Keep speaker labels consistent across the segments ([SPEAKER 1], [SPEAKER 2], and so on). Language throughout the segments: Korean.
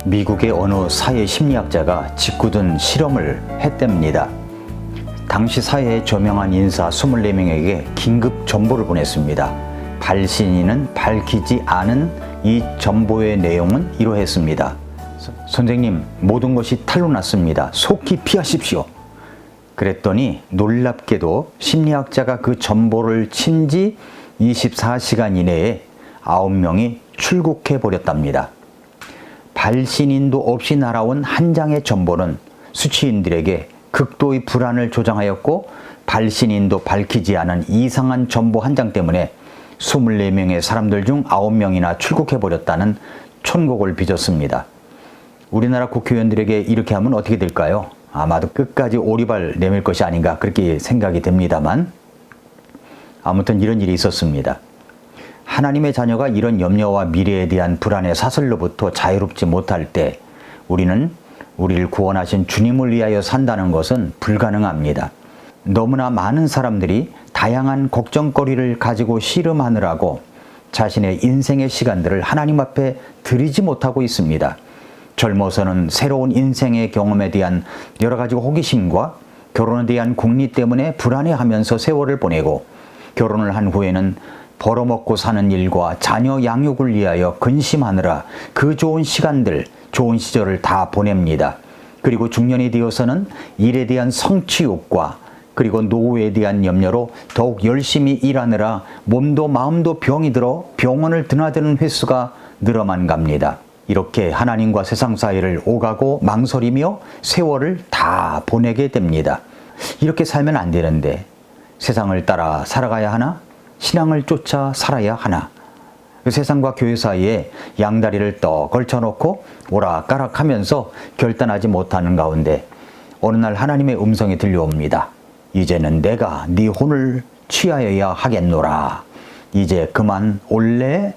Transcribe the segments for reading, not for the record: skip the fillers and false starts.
[SPEAKER 1] 미국의 어느 사회 심리학자가 짓궂은 실험을 했답니다. 당시 사회에 저명한 인사 24명에게 긴급 전보를 보냈습니다. 발신인은 밝히지 않은 이 전보의 내용은 이러했습니다. 선생님, 모든 것이 탄로 났습니다. 속히 피하십시오. 그랬더니 놀랍게도 심리학자가 그 전보를 친 지 24시간 이내에 9명이 출국해 버렸답니다. 발신인도 없이 날아온 한 장의 전보는 수취인들에게 극도의 불안을 조장하였고, 발신인도 밝히지 않은 이상한 전보 한 장 때문에 24명의 사람들 중 9명이나 출국해 버렸다는 촌곡을 빚었습니다. 우리나라 국회의원들에게 이렇게 하면 어떻게 될까요? 아마도 끝까지 오리발 내밀 것이 아닌가 그렇게 생각이 됩니다만, 아무튼 이런 일이 있었습니다. 하나님의 자녀가 이런 염려와 미래에 대한 불안의 사슬로부터 자유롭지 못할 때 우리는 우리를 구원하신 주님을 위하여 산다는 것은 불가능합니다. 너무나 많은 사람들이 다양한 걱정거리를 가지고 씨름하느라고 자신의 인생의 시간들을 하나님 앞에 드리지 못하고 있습니다. 젊어서는 새로운 인생의 경험에 대한 여러 가지 호기심과 결혼에 대한 궁리 때문에 불안해하면서 세월을 보내고, 결혼을 한 후에는 벌어먹고 사는 일과 자녀 양육을 위하여 근심하느라 그 좋은 시간들, 좋은 시절을 다 보냅니다. 그리고 중년이 되어서는 일에 대한 성취욕과 그리고 노후에 대한 염려로 더욱 열심히 일하느라 몸도 마음도 병이 들어 병원을 드나드는 횟수가 늘어만 갑니다. 이렇게 하나님과 세상 사이를 오가고 망설이며 세월을 다 보내게 됩니다. 이렇게 살면 안 되는데 세상을 따라 살아가야 하나? 신앙을 쫓아 살아야 하나? 세상과 교회 사이에 양다리를 떡 걸쳐놓고 오락가락하면서 결단하지 못하는 가운데 어느 날 하나님의 음성이 들려옵니다. 이제는 내가 네 혼을 취하여야 하겠노라. 이제 그만 올래?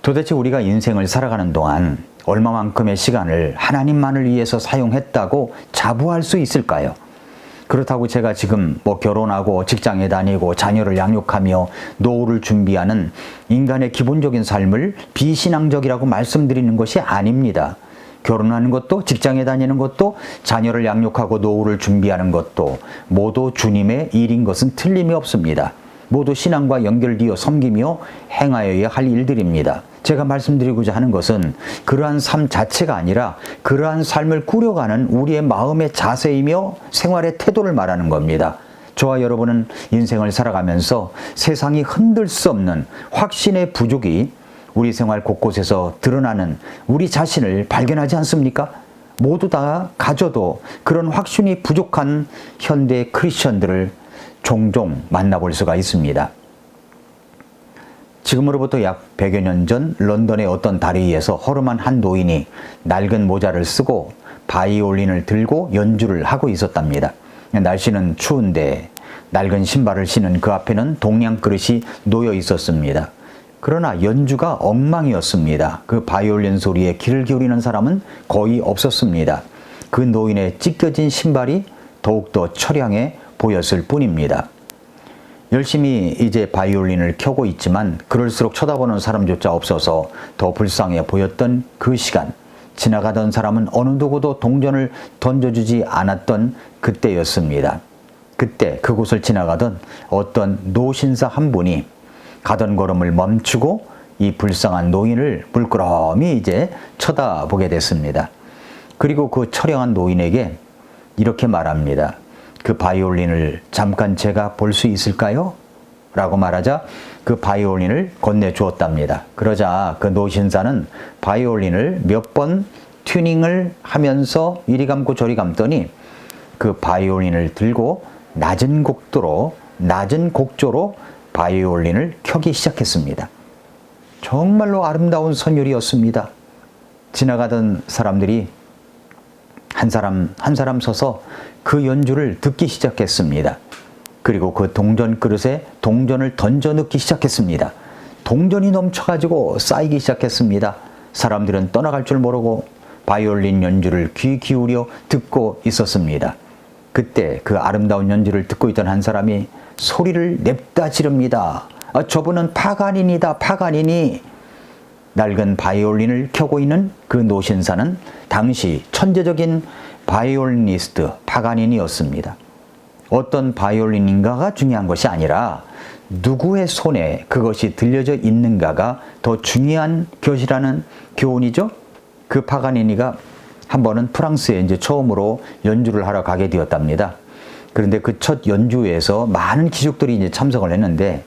[SPEAKER 1] 도대체 우리가 인생을 살아가는 동안 얼마만큼의 시간을 하나님만을 위해서 사용했다고 자부할 수 있을까요? 그렇다고 제가 지금 결혼하고 직장에 다니고 자녀를 양육하며 노후를 준비하는 인간의 기본적인 삶을 비신앙적이라고 말씀드리는 것이 아닙니다. 결혼하는 것도, 직장에 다니는 것도, 자녀를 양육하고 노후를 준비하는 것도 모두 주님의 일인 것은 틀림이 없습니다. 모두 신앙과 연결되어 섬기며 행하여야 할 일들입니다. 제가 말씀드리고자 하는 것은 그러한 삶 자체가 아니라 그러한 삶을 꾸려가는 우리의 마음의 자세이며 생활의 태도를 말하는 겁니다. 저와 여러분은 인생을 살아가면서 세상이 흔들 수 없는 확신의 부족이 우리 생활 곳곳에서 드러나는 우리 자신을 발견하지 않습니까? 모두 다 가져도 그런 확신이 부족한 현대 크리스천들을 종종 만나볼 수가 있습니다. 지금으로부터 약 100여 년 전 런던의 어떤 다리에서 허름한 한 노인이 낡은 모자를 쓰고 바이올린을 들고 연주를 하고 있었답니다. 날씨는 추운데 낡은 신발을 신은 그 앞에는 동양 그릇이 놓여 있었습니다. 그러나 연주가 엉망이었습니다. 그 바이올린 소리에 귀를 기울이는 사람은 거의 없었습니다. 그 노인의 찢겨진 신발이 더욱더 처량해 보였을 뿐입니다. 열심히 이제 바이올린을 켜고 있지만 그럴수록 쳐다보는 사람조차 없어서 더 불쌍해 보였던 그 시간, 지나가던 사람은 어느 누구도 동전을 던져주지 않았던 그때였습니다. 그때 그곳을 지나가던 어떤 노신사 한 분이 가던 걸음을 멈추고 이 불쌍한 노인을 물끄러미 이제 쳐다보게 됐습니다. 그리고 그 처량한 노인에게 이렇게 말합니다. 그 바이올린을 잠깐 제가 볼 수 있을까요? 라고 말하자 그 바이올린을 건네주었답니다. 그러자 그 노신사는 바이올린을 몇 번 튜닝을 하면서 이리 감고 저리 감더니 그 바이올린을 들고 낮은 곡조로 바이올린을 켜기 시작했습니다. 정말로 아름다운 선율이었습니다. 지나가던 사람들이 한 사람 서서 그 연주를 듣기 시작했습니다. 그리고 그 동전 그릇에 동전을 던져 넣기 시작했습니다. 동전이 넘쳐가지고 쌓이기 시작했습니다. 사람들은 떠나갈 줄 모르고 바이올린 연주를 귀 기울여 듣고 있었습니다. 그때 그 아름다운 연주를 듣고 있던 한 사람이 소리를 냅다 지릅니다. 저분은 파간인이다, 파간이니. 낡은 바이올린을 켜고 있는 그 노신사는 당시 천재적인 바이올리니스트 파가니니였습니다. 어떤 바이올린인가가 중요한 것이 아니라 누구의 손에 그것이 들려져 있는가가 더 중요한 것이라는 교훈이죠. 그 파가니니가 한 번은 프랑스에 이제 처음으로 연주를 하러 가게 되었답니다. 그런데 그 첫 연주에서 많은 귀족들이 이제 참석을 했는데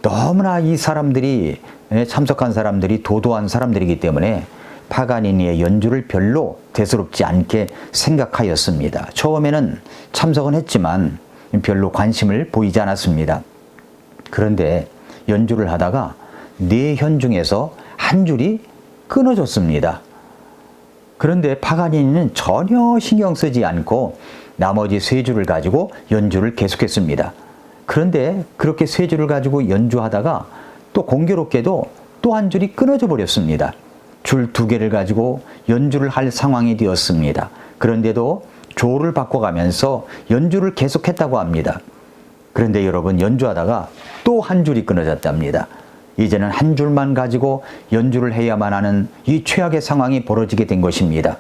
[SPEAKER 1] 너무나 이 사람들이 참석한 사람들이 도도한 사람들이기 때문에 파가니니의 연주를 별로 대수롭지 않게 생각하였습니다. 처음에는 참석은 했지만 별로 관심을 보이지 않았습니다. 그런데 연주를 하다가 4현 중에서 한 줄이 끊어졌습니다. 그런데 파가니니는 전혀 신경 쓰지 않고 나머지 3줄을 가지고 연주를 계속했습니다. 그런데 그렇게 3줄을 가지고 연주하다가 또 공교롭게도 또 한 줄이 끊어져 버렸습니다. 줄 2개를 가지고 연주를 할 상황이 되었습니다. 그런데도 조를 바꿔가면서 연주를 계속했다고 합니다. 그런데 여러분, 연주하다가 또 한 줄이 끊어졌답니다. 이제는 한 줄만 가지고 연주를 해야만 하는 이 최악의 상황이 벌어지게 된 것입니다.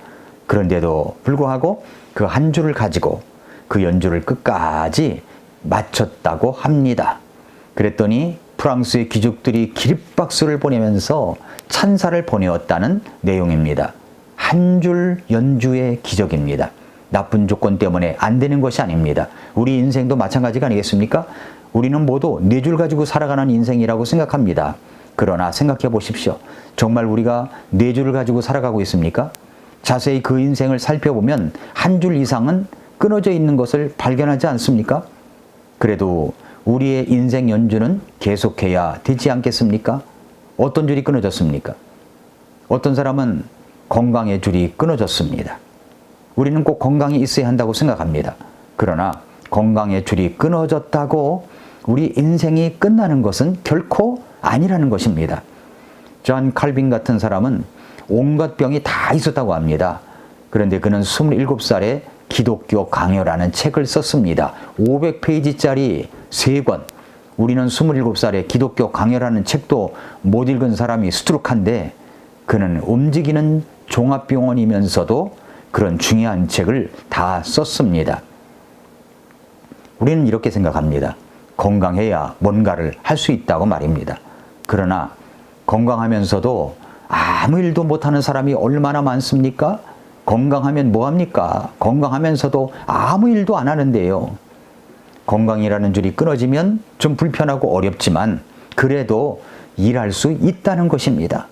[SPEAKER 1] 그런데도 불구하고 그 한 줄을 가지고 그 연주를 끝까지 마쳤다고 합니다. 그랬더니 프랑스의 귀족들이 기립박수를 보내면서 찬사를 보내었다는 내용입니다. 한 줄 연주의 기적입니다. 나쁜 조건 때문에 안 되는 것이 아닙니다. 우리 인생도 마찬가지가 아니겠습니까? 우리는 모두 4줄 가지고 살아가는 인생이라고 생각합니다. 그러나 생각해 보십시오. 정말 우리가 4줄을 가지고 살아가고 있습니까? 자세히 그 인생을 살펴보면 한 줄 이상은 끊어져 있는 것을 발견하지 않습니까? 그래도 우리의 인생 연주는 계속해야 되지 않겠습니까? 어떤 줄이 끊어졌습니까? 어떤 사람은 건강의 줄이 끊어졌습니다. 우리는 꼭 건강이 있어야 한다고 생각합니다. 그러나 건강의 줄이 끊어졌다고 우리 인생이 끝나는 것은 결코 아니라는 것입니다. 존 칼빈 같은 사람은 온갖 병이 다 있었다고 합니다. 그런데 그는 27살에 기독교 강요라는 책을 썼습니다. 500페이지짜리 3권. 우리는 27살에 기독교 강요라는 책도 못 읽은 사람이 수두룩한데 그는 움직이는 종합병원이면서도 그런 중요한 책을 다 썼습니다. 우리는 이렇게 생각합니다. 건강해야 뭔가를 할 수 있다고 말입니다. 그러나 건강하면서도 아무 일도 못하는 사람이 얼마나 많습니까? 건강하면 뭐합니까? 건강하면서도 아무 일도 안 하는데요. 건강이라는 줄이 끊어지면 좀 불편하고 어렵지만 그래도 일할 수 있다는 것입니다.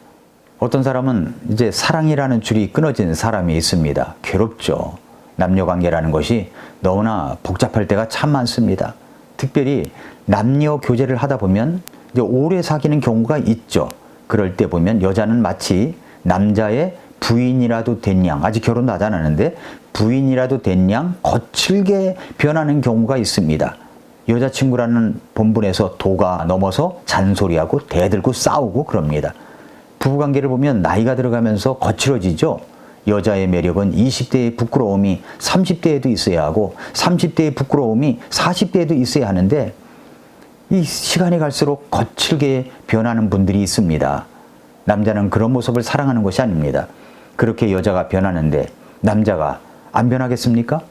[SPEAKER 1] 어떤 사람은 이제 사랑이라는 줄이 끊어진 사람이 있습니다. 괴롭죠. 남녀관계라는 것이 너무나 복잡할 때가 참 많습니다. 특별히 남녀 교제를 하다 보면 이제 오래 사귀는 경우가 있죠. 그럴 때 보면 여자는 마치 남자의 부인이라도 된 양, 아직 결혼도 하지 않았는데 부인이라도 된 양 거칠게 변하는 경우가 있습니다. 여자친구라는 본분에서 도가 넘어서 잔소리하고 대들고 싸우고 그럽니다. 부부관계를 보면 나이가 들어가면서 거칠어지죠. 여자의 매력은 20대의 부끄러움이 30대에도 있어야 하고 30대의 부끄러움이 40대에도 있어야 하는데 이 시간이 갈수록 거칠게 변하는 분들이 있습니다. 남자는 그런 모습을 사랑하는 것이 아닙니다. 그렇게 여자가 변하는데 남자가 안 변하겠습니까?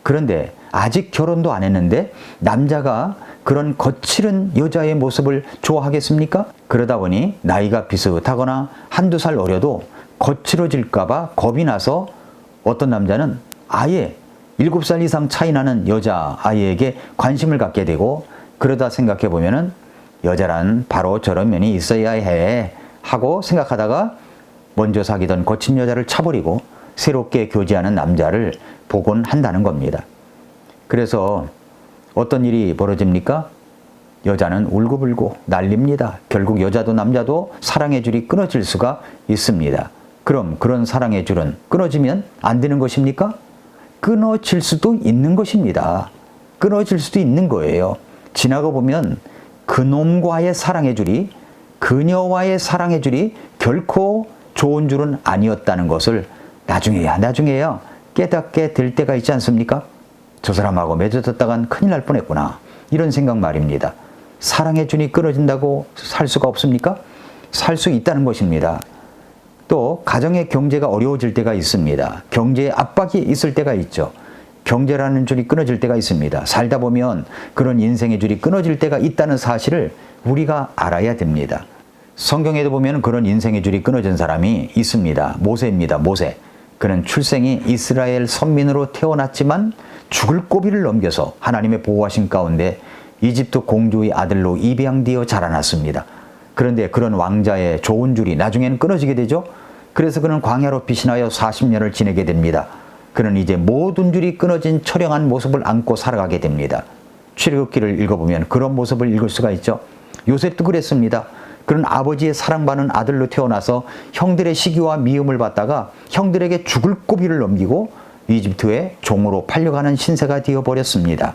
[SPEAKER 1] 그런데 아직 결혼도 안 했는데 남자가 그런 거칠은 여자의 모습을 좋아하겠습니까? 그러다 보니 나이가 비슷하거나 한두 살 어려도 거칠어질까봐 겁이 나서 어떤 남자는 아예 7살 이상 차이 나는 여자아이에게 관심을 갖게 되고 그러다 생각해 보면은 여자란 바로 저런 면이 있어야 해 하고 생각하다가 먼저 사귀던 거친 여자를 차버리고 새롭게 교제하는 남자를 보곤 한다는 겁니다. 그래서 어떤 일이 벌어집니까? 여자는 울고불고 난립니다. 결국 여자도 남자도 사랑의 줄이 끊어질 수가 있습니다. 그럼 그런 사랑의 줄은 끊어지면 안 되는 것입니까? 끊어질 수도 있는 것입니다. 끊어질 수도 있는 거예요. 지나가 보면 그놈과의 사랑의 줄이, 그녀와의 사랑의 줄이 결코 좋은 줄은 아니었다는 것을 나중에야 깨닫게 될 때가 있지 않습니까? 저 사람하고 맺어졌다간 큰일 날 뻔했구나. 이런 생각 말입니다. 사랑의 줄이 끊어진다고 살 수가 없습니까? 살 수 있다는 것입니다. 또 가정의 경제가 어려워질 때가 있습니다. 경제의 압박이 있을 때가 있죠. 경제라는 줄이 끊어질 때가 있습니다. 살다 보면 그런 인생의 줄이 끊어질 때가 있다는 사실을 우리가 알아야 됩니다. 성경에도 보면 그런 인생의 줄이 끊어진 사람이 있습니다. 모세입니다. 모세. 그는 출생이 이스라엘 선민으로 태어났지만 죽을 고비를 넘겨서 하나님의 보호하신 가운데 이집트 공주의 아들로 입양되어 자라났습니다. 그런데 그런 왕자의 좋은 줄이 나중에는 끊어지게 되죠. 그래서 그는 광야로 피신하여 40년을 지내게 됩니다. 그는 이제 모든 줄이 끊어진 처량한 모습을 안고 살아가게 됩니다. 출애굽기를 읽어보면 그런 모습을 읽을 수가 있죠. 요셉도 그랬습니다. 그는 아버지의 사랑받는 아들로 태어나서 형들의 시기와 미움을 받다가 형들에게 죽을 고비를 넘기고 이집트의 종으로 팔려가는 신세가 되어버렸습니다.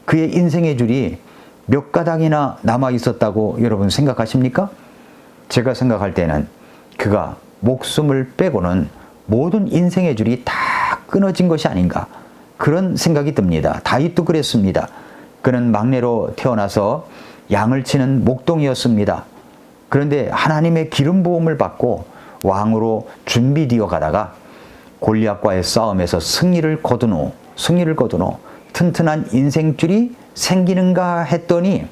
[SPEAKER 1] 그의 인생의 줄이 몇 가닥이나 남아 있었다고 여러분 생각하십니까? 제가 생각할 때는 그가 목숨을 빼고는 모든 인생의 줄이 다 끊어진 것이 아닌가, 그런 생각이 듭니다. 다윗도 그랬습니다. 그는 막내로 태어나서 양을 치는 목동이었습니다. 그런데 하나님의 기름 부음을 받고 왕으로 준비되어 가다가 골리앗과의 싸움에서 승리를 거둔 후 튼튼한 인생줄이 생기는가 했더니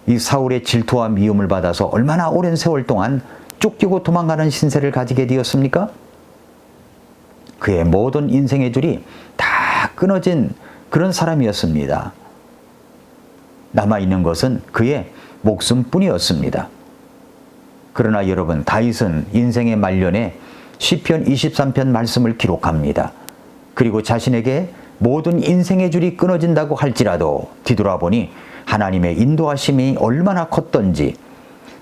[SPEAKER 1] 이 사울의 질투와 미움을 받아서 얼마나 오랜 세월 동안 쫓기고 도망가는 신세를 가지게 되었습니까? 그의 모든 인생의 줄이 다 끊어진 그런 사람이었습니다. 남아있는 것은 그의 목숨뿐이었습니다. 그러나 여러분, 다윗은 인생의 말년에 시편 23편 말씀을 기록합니다. 그리고 자신에게 모든 인생의 줄이 끊어진다고 할지라도 뒤돌아보니 하나님의 인도하심이 얼마나 컸던지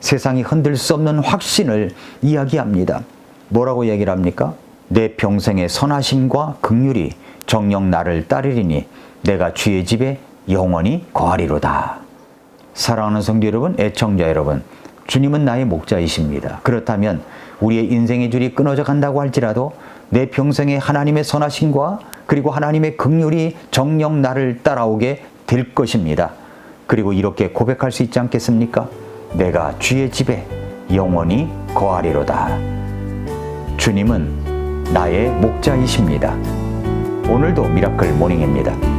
[SPEAKER 1] 세상이 흔들 수 없는 확신을 이야기합니다. 뭐라고 얘기를 합니까? 내 평생의 선하심과 긍휼이 정녕 나를 따르리니 내가 주의 집에 영원히 거하리로다. 사랑하는 성도 여러분, 애청자 여러분, 주님은 나의 목자이십니다. 그렇다면 우리의 인생의 줄이 끊어져 간다고 할지라도 내 평생에 하나님의 선하심과 그리고 하나님의 긍휼이 정녕 나를 따라오게 될 것입니다. 그리고 이렇게 고백할 수 있지 않겠습니까? 내가 주의 집에 영원히 거하리로다. 주님은 나의 목자이십니다. 오늘도 미라클 모닝입니다.